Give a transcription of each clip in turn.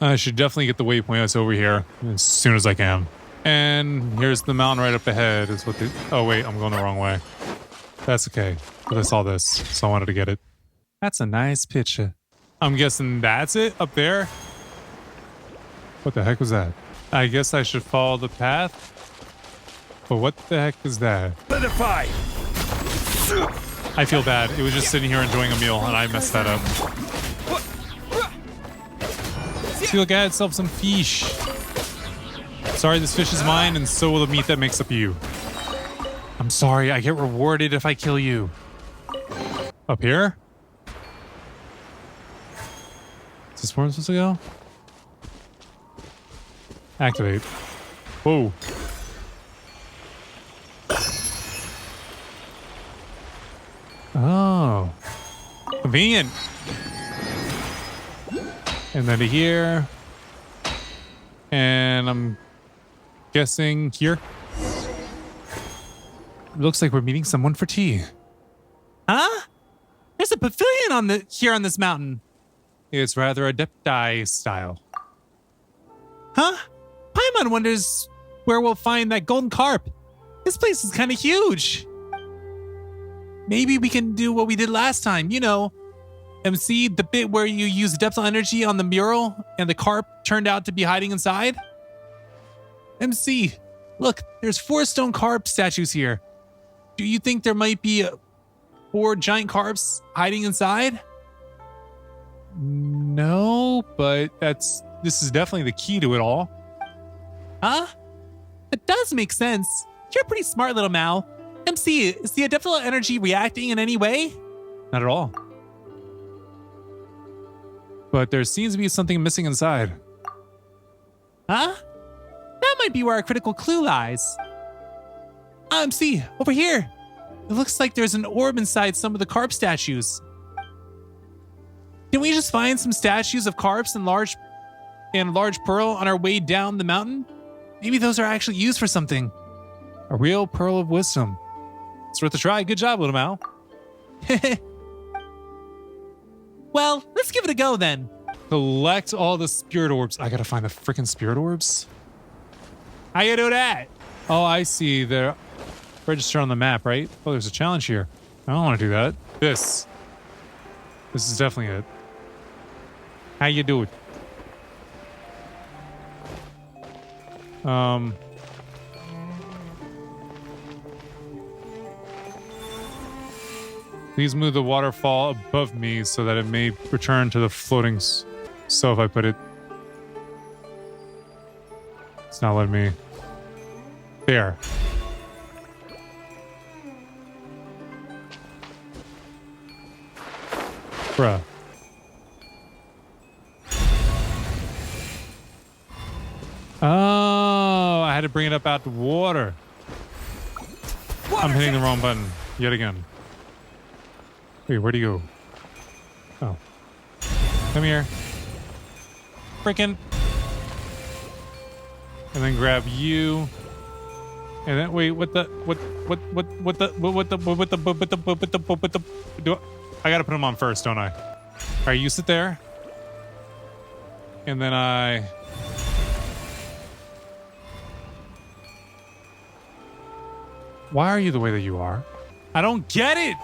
I should definitely get the waypoint that's over here as soon as I can. And here's the mountain right up ahead. Is what the... Oh, wait, I'm going the wrong way. That's okay. But I saw this, so I wanted to get it. That's a nice picture. I'm guessing that's it up there. What the heck was that? I guess I should follow the path. But what the heck is that? Solidify. I feel bad. It was just sitting here enjoying a meal, and I messed that up. Feel got itself some fish. Sorry, this fish is mine, and so will the meat that makes up you. I'm sorry, I get rewarded if I kill you. Up here? Is this where I'm supposed to go? Activate. Whoa. Oh. Convenient. And then to here. And I'm guessing here. Looks like we're meeting someone for tea. Huh? There's a pavilion here on this mountain. It's rather Adepti style. Huh? Paimon wonders where we'll find that golden carp. This place is kind of huge. Maybe we can do what we did last time, you know. MC, the bit where you use depthal energy on the mural and the carp turned out to be hiding inside? MC, look, there's 4 stone carp statues here. Do you think there might be 4 giant carps hiding inside? No, but this is definitely the key to it all. Huh? It does make sense. You're a pretty smart, little Mao. MC, is the adeptal energy reacting in any way? Not at all. But there seems to be something missing inside. Huh? That might be where our critical clue lies. MC, over here. It looks like there's an orb inside some of the carp statues. Can we just find some statues of carps and large pearl on our way down the mountain? Maybe those are actually used for something. A real pearl of wisdom. It's worth a try. Good job, little Mao. Well, let's give it a go then. Collect all the spirit orbs. I gotta find the freaking spirit orbs. How you do that? Oh, I see. They're registered on the map, right? Oh, there's a challenge here. I don't want to do that. This is definitely it. How you do it? Please move the waterfall above me so that it may return to the floating so if I put it... It's not letting me... There. Bruh. Oh, I had to bring it up out the water. I'm hitting the wrong button yet again. Wait, where'd he go? Oh. Come here. Frickin'. And then grab you. And then wait, I gotta put him on first, don't I? Alright, you sit there. And then Why are you the way that you are? I don't get it!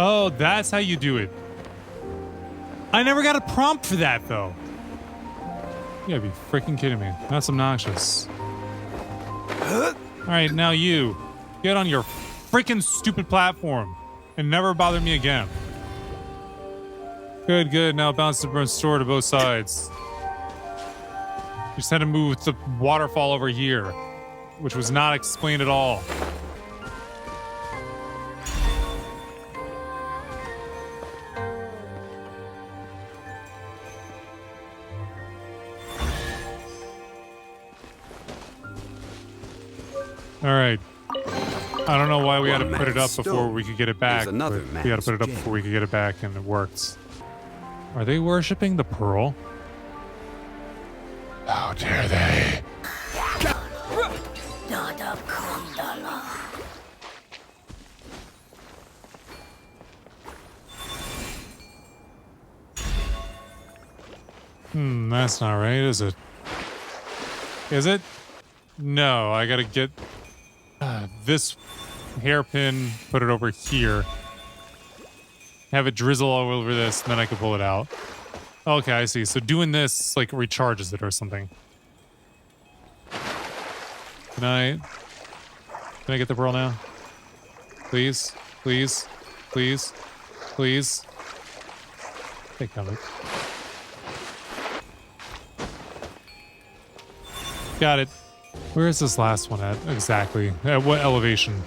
Oh, that's how you do it. I never got a prompt for that, though. You gotta be freaking kidding me. That's obnoxious. Alright, now you. Get on your freaking stupid platform and never bother me again. Good, good. Now bounce the restore to both sides. You just had to move the waterfall over here, which was not explained at all. All right. I don't know why we had to put it up before we could get it back. But we had to put it up before we could get it back, and it worked. Are they worshipping the pearl? How dare they? That's not right, is it? Is it? No, I gotta get this hairpin, put it over here. Have it drizzle all over this, and then I can pull it out. Okay, I see. So doing this, like, recharges it or something. Can I get the pearl now? Please? Please? Please? Please? Take of it. Got it. Where is this last one at exactly? At what elevation?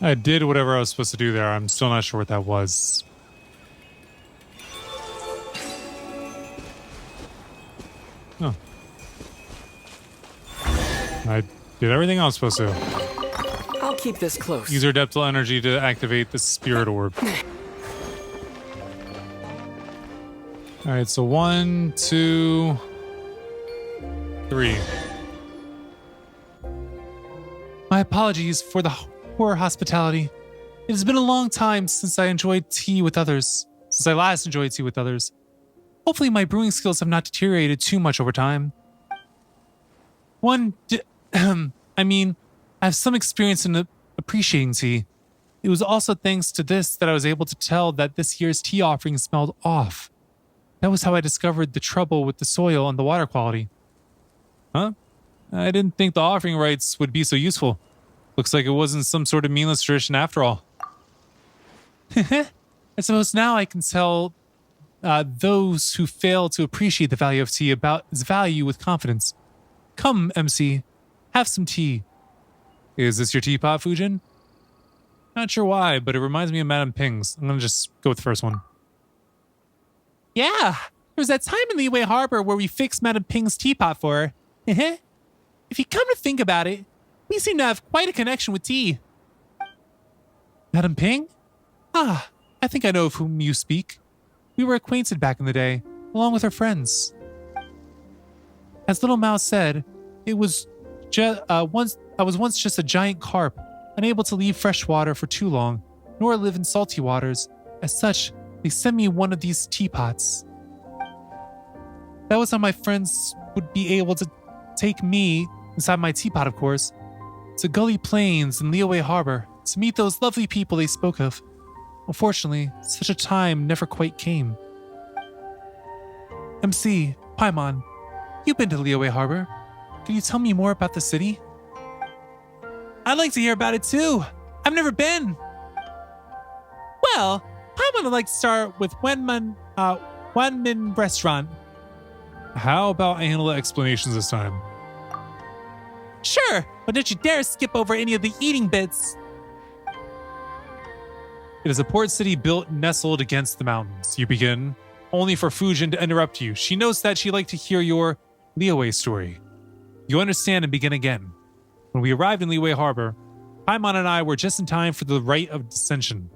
I did whatever I was supposed to do there. I'm still not sure what that was. Oh. I did everything I was supposed to. I'll keep this close. Use your depthful energy to activate the spirit orb. Alright, so 1, 2, 3. My apologies for the poor hospitality. It has been a long time since I last enjoyed tea with others. Hopefully my brewing skills have not deteriorated too much over time. I mean, I have some experience in appreciating tea. It was also thanks to this that I was able to tell that this year's tea offering smelled off. That was how I discovered the trouble with the soil and the water quality. Huh? I didn't think the offering rites would be so useful. Looks like it wasn't some sort of meaningless tradition after all. I suppose now I can tell those who fail to appreciate the value of tea about its value with confidence. Come, MC, have some tea. Is this your teapot, Fujin? Not sure why, but it reminds me of Madame Ping's. I'm gonna just go with the first one. Yeah, there was that time in Liyue Harbor where we fixed Madame Ping's teapot for her. If you come to think about it, we seem to have quite a connection with tea. Madame Ping? Ah, I think I know of whom you speak. We were acquainted back in the day, along with her friends. As Little Mouse said, I was once just a giant carp, unable to leave fresh water for too long, nor live in salty waters. As such, they sent me one of these teapots. That was how my friends would be able to take me, inside my teapot of course, to Gully Plains and Liyue Harbor to meet those lovely people they spoke of. Unfortunately, such a time never quite came. MC, Paimon, you've been to Liyue Harbor. Can you tell me more about the city? I'd like to hear about it too. I've never been. Well, Paimon would like to start with Wanmin Restaurant. How about I handle the explanations this time? Sure, but don't you dare skip over any of the eating bits. It is a port city built nestled against the mountains. You begin, only for Fujin to interrupt you. She notes that she'd like to hear your Liyue story. You understand and begin again. When we arrived in Liyue Harbor, Paimon and I were just in time for the rite of descension.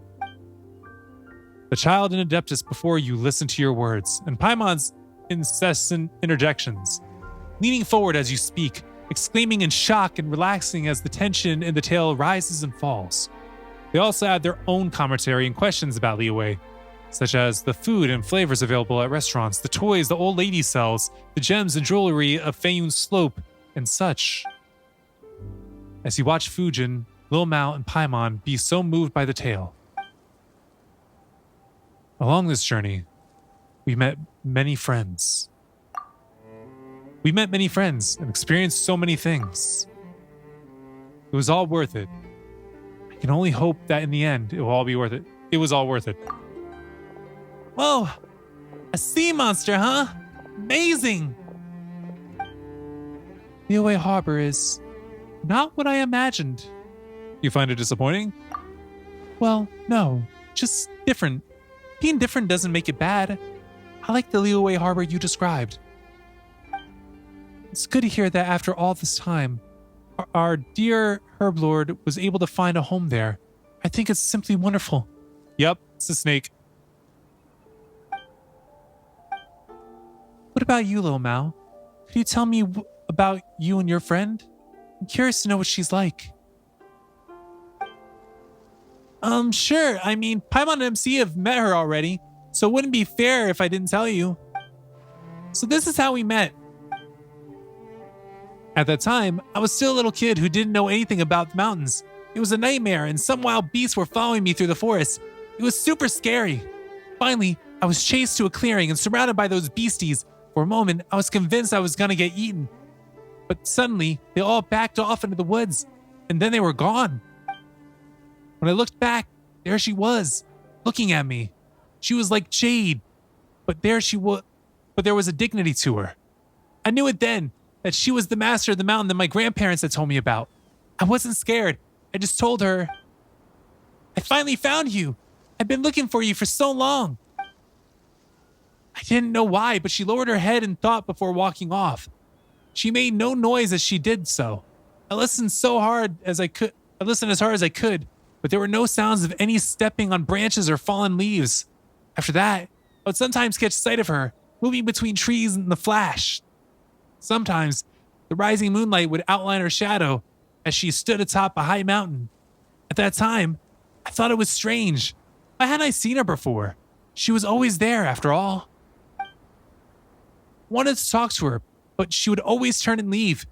The child and Adeptus before you listen to your words, and Paimon's incessant interjections, leaning forward as you speak, exclaiming in shock and relaxing as the tension in the tale rises and falls. They also add their own commentary and questions about Liyue, such as the food and flavors available at restaurants, the toys the old lady sells, the gems and jewelry of Feiyun Slope, and such. As you watch Fujin, Lil Mao, and Paimon be so moved by the tale. Along this journey, we met many friends. And experienced so many things. It was all worth it. I can only hope that in the end, it will all be worth it. It was all worth it. Whoa! A sea monster, huh? Amazing! Liyue Harbor is not what I imagined. You find it disappointing? Well, no. Just different. Being different doesn't make it bad. I like the Liyue Harbor you described. It's good to hear that after all this time, our dear Herblord was able to find a home there. I think it's simply wonderful. Yep, it's a snake. What about you, Lil Mao? Could you tell me about you and your friend? I'm curious to know what she's like. Sure. I mean, Paimon and MC have met her already, so it wouldn't be fair if I didn't tell you. So this is how we met. At that time, I was still a little kid who didn't know anything about the mountains. It was a nightmare, and some wild beasts were following me through the forest. It was super scary. Finally, I was chased to a clearing and surrounded by those beasties. For a moment, I was convinced I was gonna get eaten. But suddenly, they all backed off into the woods, and then they were gone. When I looked back, there she was, looking at me. She was like jade, but there was a dignity to her. I knew it then, that she was the master of the mountain that my grandparents had told me about. I wasn't scared. I just told her, I finally found you. I've been looking for you for so long. I didn't know why, but she lowered her head in thought before walking off. She made no noise as she did so. I listened as hard as I could, but there were no sounds of any stepping on branches or fallen leaves. After that, I would sometimes catch sight of her, moving between trees in the flash. Sometimes, the rising moonlight would outline her shadow as she stood atop a high mountain. At that time, I thought it was strange. Why hadn't I seen her before? She was always there, after all. I wanted to talk to her, but she would always turn and leave.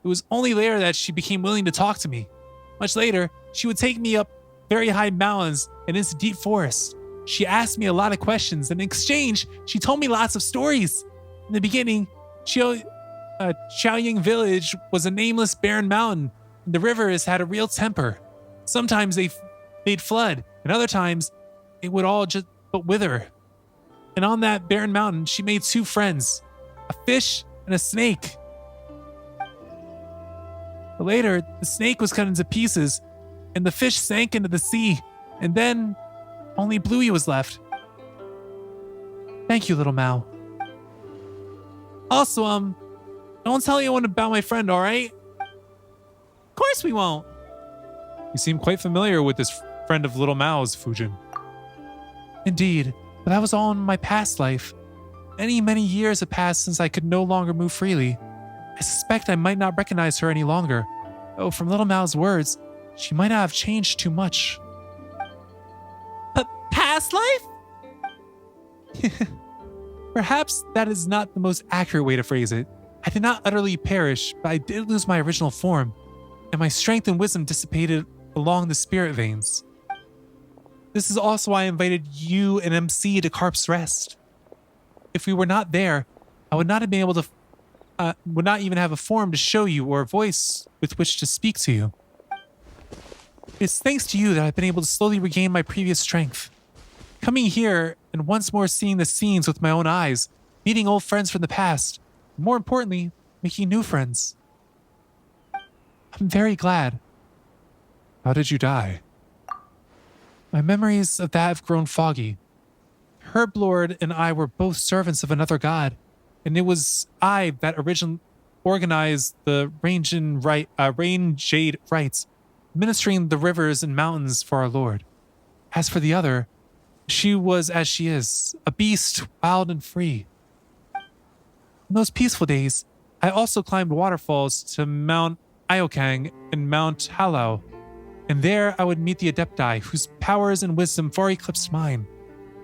It was only later that she became willing to talk to me. Much later, she would take me up very high mountains and into deep forests. She asked me a lot of questions, and in exchange, she told me lots of stories. In the beginning, Xiaoying village was a nameless barren mountain, and the rivers had a real temper. Sometimes they'd flood, and other times it would all just but wither. And on that barren mountain, she made 2 friends, a fish and a snake. But later, the snake was cut into pieces, and the fish sank into the sea, and then only Bluey was left. Thank you, little Mao. Also, don't tell anyone about my friend, alright? Of course we won't. You seem quite familiar with this friend of little Mao's, Fujin. Indeed, but that was all in my past life. Many years have passed since I could no longer move freely. I suspect I might not recognize her any longer. Though from little Mao's words, she might not have changed too much. But past life? Perhaps that is not the most accurate way to phrase it. I did not utterly perish, but I did lose my original form, and my strength and wisdom dissipated along the spirit veins. This is also why I invited you and MC to Carp's Rest. If we were not there, I would not have been able to, would not even have a form to show you or a voice with which to speak to you. It's thanks to you that I've been able to slowly regain my previous strength. Coming here and once more seeing the scenes with my own eyes, meeting old friends from the past, and more importantly, making new friends. I'm very glad. How did you die? My memories of that have grown foggy. Herblord and I were both servants of another god, and it was I that originally organized the Rain Jade rites, ministering the rivers and mountains for our lord. As for the other, she was as she is, a beast, wild and free. In those peaceful days, I also climbed waterfalls to Mount Iokang and Mount Halau, and there I would meet the Adepti, whose powers and wisdom far eclipsed mine.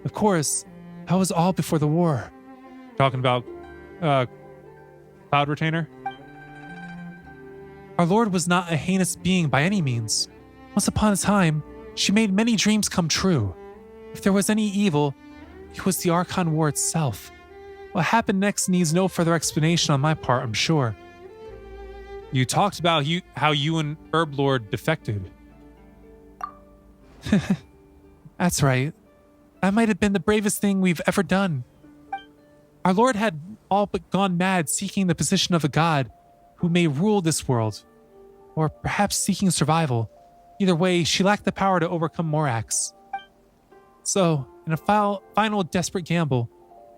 Of course, that was all before the war. Talking about Cloud Retainer? Our Lord was not a heinous being by any means. Once upon a time, she made many dreams come true. If there was any evil, it was the Archon War itself. What happened next needs no further explanation on my part, I'm sure. You talked about how you and Herblord defected. That's right. That might have been the bravest thing we've ever done. Our Lord had all but gone mad seeking the position of a god who may rule this world, or perhaps seeking survival. Either way, she lacked the power to overcome Morax. So, in a final desperate gamble,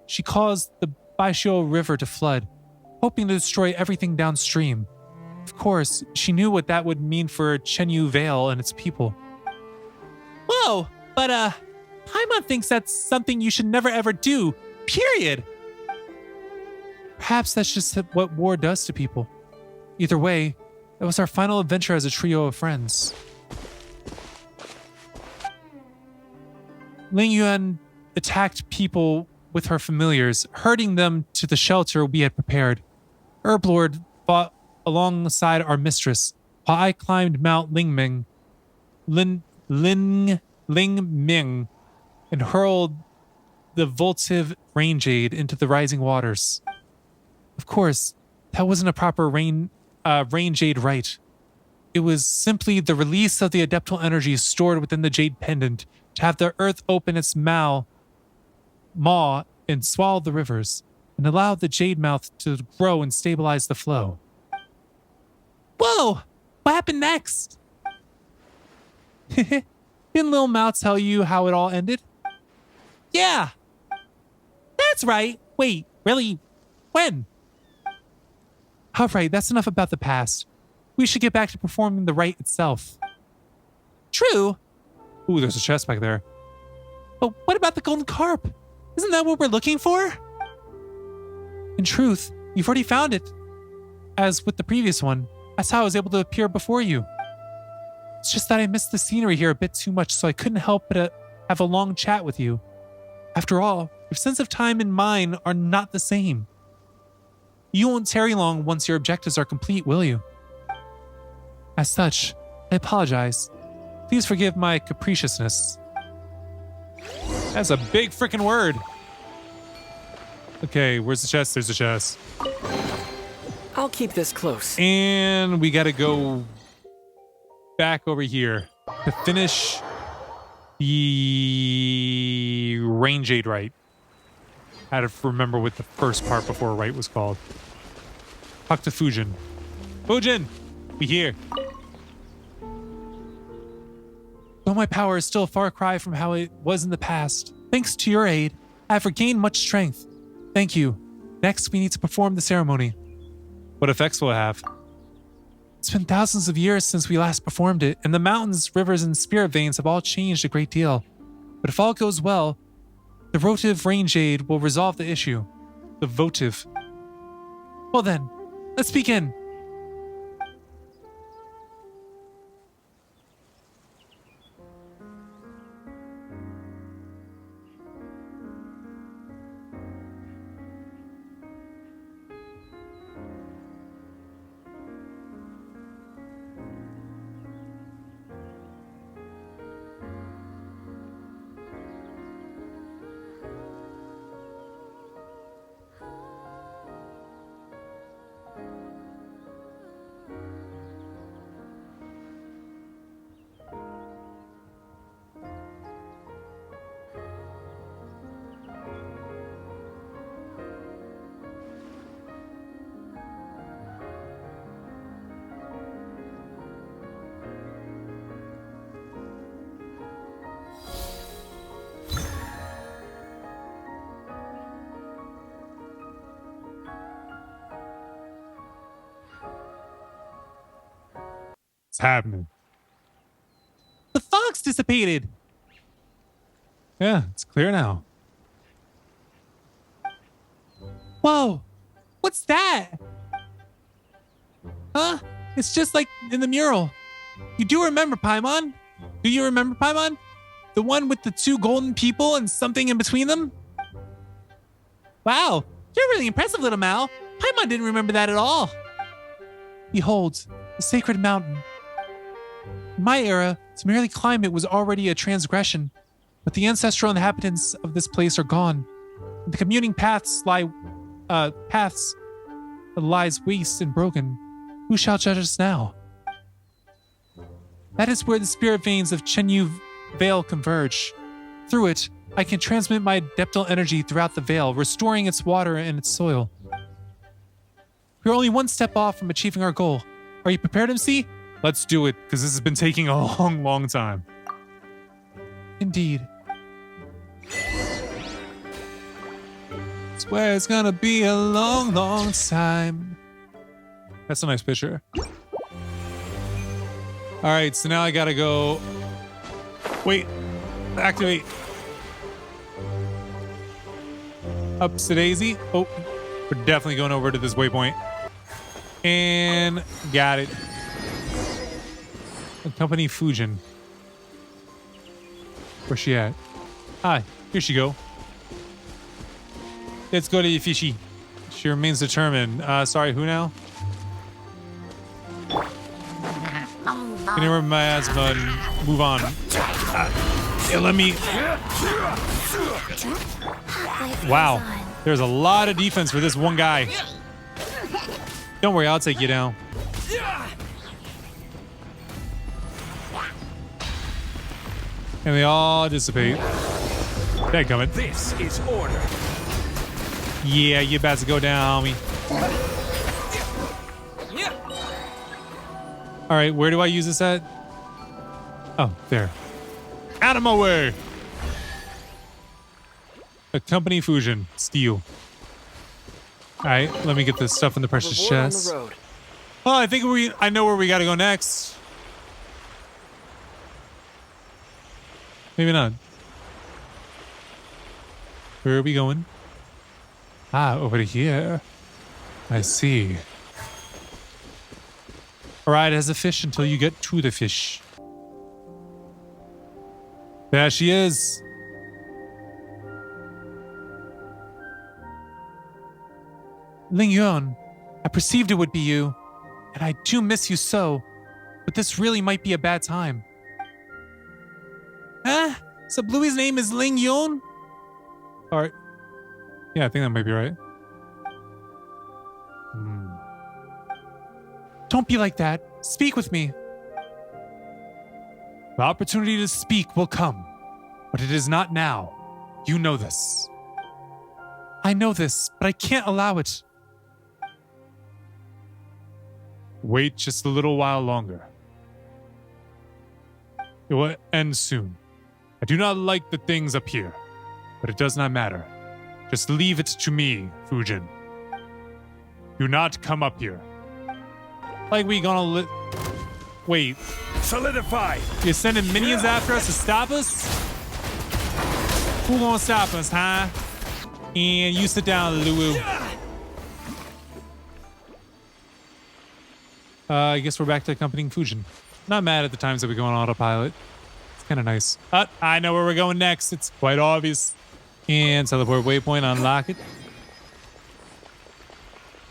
she caused the Baisho River to flood, hoping to destroy everything downstream. Of course, she knew what that would mean for Chenyu Vale and its people. Whoa, but Paimon thinks that's something you should never ever do, period. Perhaps that's just what war does to people. Either way, it was our final adventure as a trio of friends. Lingyuan attacked people with her familiars, herding them to the shelter we had prepared. Herblord fought alongside our mistress, while I climbed Mount Lingming, Lingming, and hurled the votive rain jade into the rising waters. Of course, that wasn't a proper rain jade rite. It was simply the release of the adeptal energy stored within the jade pendant to have the earth open its maw and swallow the rivers, and allow the jade mouth to grow and stabilize the flow. Whoa! What happened next? Didn't Lil Mao tell you how it all ended? Yeah! That's right! Wait, really? When? Alright, that's enough about the past. We should get back to performing the rite itself. True. Ooh, there's a chest back there. But what about the golden carp? Isn't that what we're looking for? In truth, you've already found it. As with the previous one, that's how I was able to appear before you. It's just that I missed the scenery here a bit too much, so I couldn't help but have a long chat with you. After all, your sense of time and mine are not the same. You won't tarry long once your objectives are complete, will you? As such, I apologize. Please forgive my capriciousness. That's a big freaking word. Okay, where's the chest? There's the chest. I'll keep this close. And we gotta go back over here to finish the Rain Jade Rite. I had to remember what the first part before Rite was called. Talk to Fujin. Fujin! Be here. Though my power is still a far cry from how it was in the past, thanks to your aid, I have regained much strength. Thank you. Next, we need to perform the ceremony. What effects will it have? It's been thousands of years since we last performed it, and the mountains, rivers, and spirit veins have all changed a great deal. But if all goes well, the votive rain jade will resolve the issue. The votive. Well then, let's begin. What's happening? The fog's dissipated. Yeah, it's clear now. Whoa, what's that? Huh? It's just like in the mural. You do remember Paimon? Do you remember Paimon? The one with the two golden people and something in between them? Wow, you're really impressive, little Mal. Paimon didn't remember that at all. Behold, the sacred mountain. In my era, to merely climb it was already a transgression, but the ancestral inhabitants of this place are gone. And the commuting paths lies waste and broken. Who shall judge us now? That is where the spirit veins of Chenyu Vale converge. Through it, I can transmit my adeptal energy throughout the Vale, restoring its water and its soil. We're only one step off from achieving our goal. Are you prepared, MC? Let's do it, because this has been taking a long, long time. Indeed. Swear it's gonna be a long, long time. That's a nice picture. Alright, so now I gotta go... Wait. Activate. Ups to Daisy. Oh, we're definitely going over to this waypoint. And got it. Accompany Fujin. Where's she at? Hi, here she go. Let's go to the fishy. She remains determined. Sorry, who now? Can you remember my asthma and move on? Yeah, let me... Wow. There's a lot of defense for this one guy. Don't worry, I'll take you down. And they all dissipate. They're coming. This is order. Yeah, you about to go down, homie. All right, where do I use this at? Oh, there. Out of my way. Accompany fusion. Steal. All right, let me get this stuff in the precious Reward on the chest. road. Oh, I know where we got to go next. Maybe not. Where are we going? Ah, over here. I see. Ride as a fish until you get to the fish. There she is. Lingyuan, I perceived it would be you, and I do miss you so, but this really might be a bad time. Huh? So Bluey's name is Lingyuan? Or, yeah, I think that might be right. Don't be like that. Speak with me. The opportunity to speak will come, but it is not now. You know this. I know this, but I can't allow it. Wait just a little while longer. It will end soon. I do not like the things up here, but it does not matter. Just leave it to me, Fujin. Do not come up here. Like we gonna wait. Solidify. You're sending minions after us to stop us? Who gonna stop us, huh? And you sit down, Lulu. I guess we're back to accompanying Fujin. Not mad at the times that we go on autopilot. It's kind of nice. I know where we're going next. It's quite obvious. And teleport waypoint, unlock it.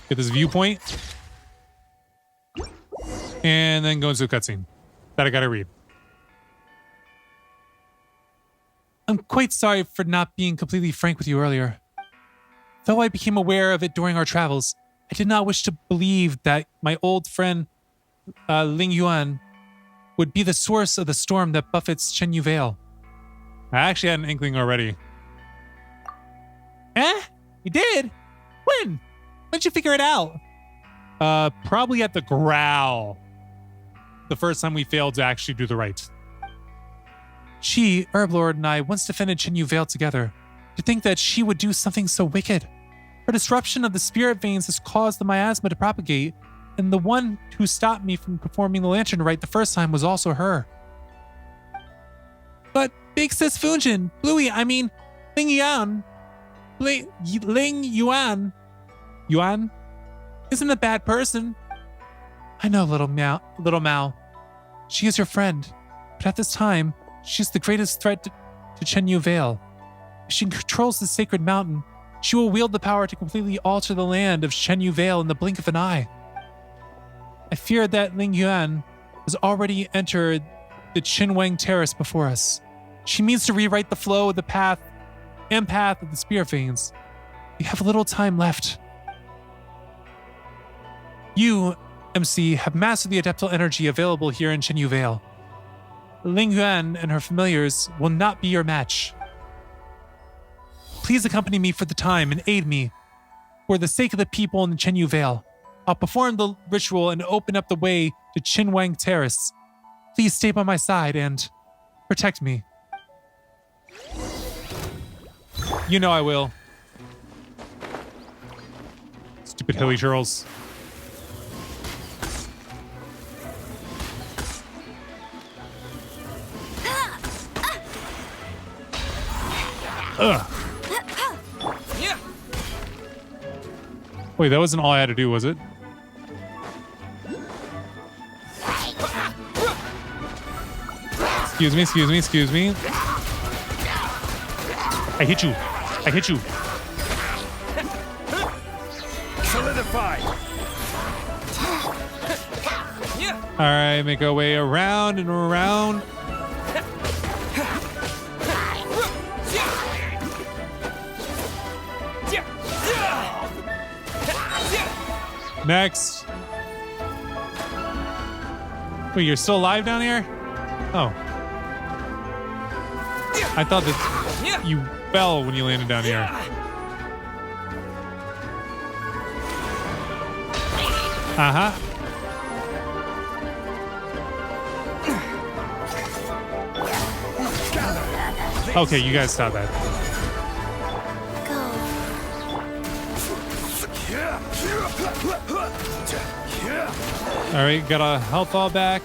Get this viewpoint. And then go into a cutscene that I gotta read. I'm quite sorry for not being completely frank with you earlier. Though I became aware of it during our travels, I did not wish to believe that my old friend Lingyuan would be the source of the storm that buffets Chenyu Vale. I actually had an inkling already. Eh? You did? When? When'd you figure it out? Probably at the growl. The first time we failed to actually do the right. She, Herblord, and I once defended Chenyu Vale together. To think that she would do something so wicked. Her disruption of the spirit veins has caused the miasma to propagate, and the one who stopped me from performing the lantern rite the first time was also her. But Big Sis Fujin, Bluey, I mean, Lingyuan, Yuan, isn't a bad person. I know, little Mao. She is your friend, but at this time, she's the greatest threat to Chenyu Vale. If she controls the sacred mountain, she will wield the power to completely alter the land of Chenyu Vale in the blink of an eye. I fear that Lingyuan has already entered the Qinwang Terrace before us. She means to rewrite the flow of the path of the spirit veins. We have little time left. You, MC, have mastered the adeptal energy available here in Chenyu Vale. Lingyuan and her familiars will not be your match. Please accompany me for the time and aid me. For the sake of the people in the Chenyu Vale, I'll perform the ritual and open up the way to Qinwang Terrace. Please stay by my side and protect me. You know I will. Stupid hilly churls. Ugh. Wait, that wasn't all I had to do, was it? Excuse me. I hit you. I hit you. Solidify. All right, make our way around and around. Next. Wait, you're still alive down here? Oh. I thought that you fell when you landed down here. Uh-huh. Okay, you guys stop that. All right, got a health all back.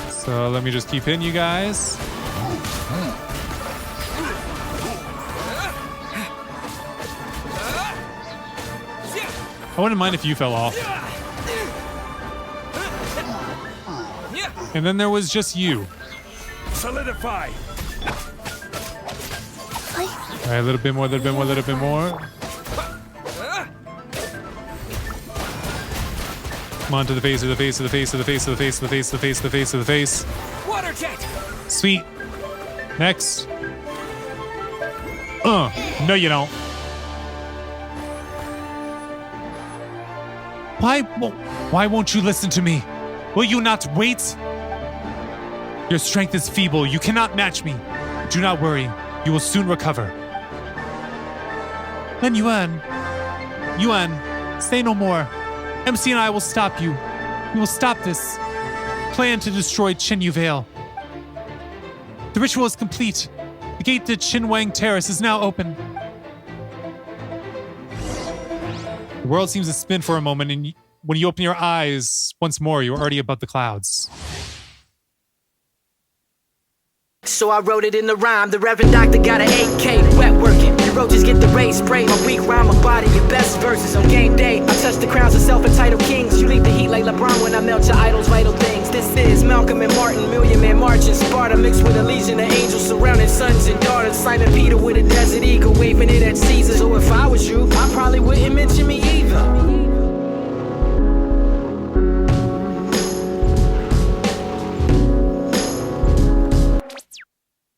So let me just keep hitting you guys. I wouldn't mind if you fell off. And then there was just you. Solidify. All right, a little bit more, a little bit more, a little bit more. Come on to the face, to the face, to the face, to the face, to the face, to the face, to the face, to the face, to the face. Water jet. Sweet. Next. No you don't. Why won't you listen to me? Will you not wait? Your strength is feeble. You cannot match me. Do not worry. You will soon recover. Lingyuan. Yuan, say no more. MC and I will stop you. We will stop this plan to destroy Chenyu Vale. The ritual is complete. The gate to Qinwang Terrace is now open. The world seems to spin for a moment, and when you open your eyes once more, you're already above the clouds. So I wrote it in the rhyme. The Reverend Doctor got an 8K, wet working. The roaches get the rays spray. My weak rhyme, my body, your best verses on game day. I touch the crowns of self-entitled kings. You leave the heat like LeBron when I melt your idols' vital things. This is Malcolm and Martin, Million Man March in Sparta, mixed with a legion of angels surrounding sons and daughters. Simon Peter with a desert eagle, waving it at Caesar. So if I was you, I probably wouldn't mention me either.